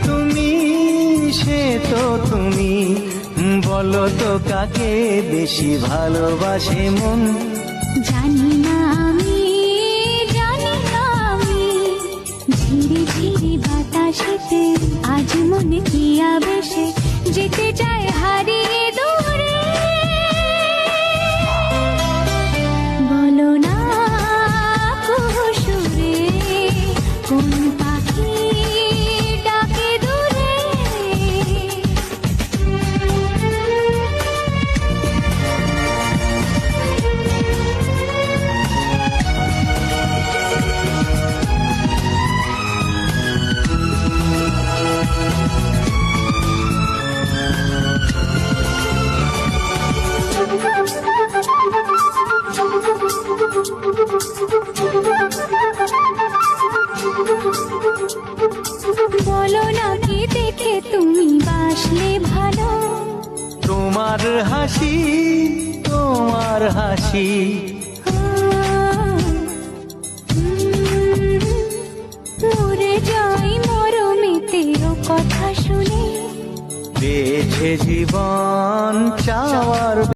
তুমি, সে তো তুমি, বলো তো কাকে বেশি ভালোবাসে মন? জানি না আমি, জানি না আমি, ঝিরি ঝিরি বাতাসেতে আজ মনে কি আবেশে যেতে চায় হারিয়ে দূরে। বলো না কুসুরে কোন পাখি ডাকে দূরে। বলো না কি দেখে তুমি বাসলে ভালো? তোমার হাসি, তোমার হাসি, মরে যাই মরমেতে ও কথা শুনে। বেছে জীবন চাওয়ার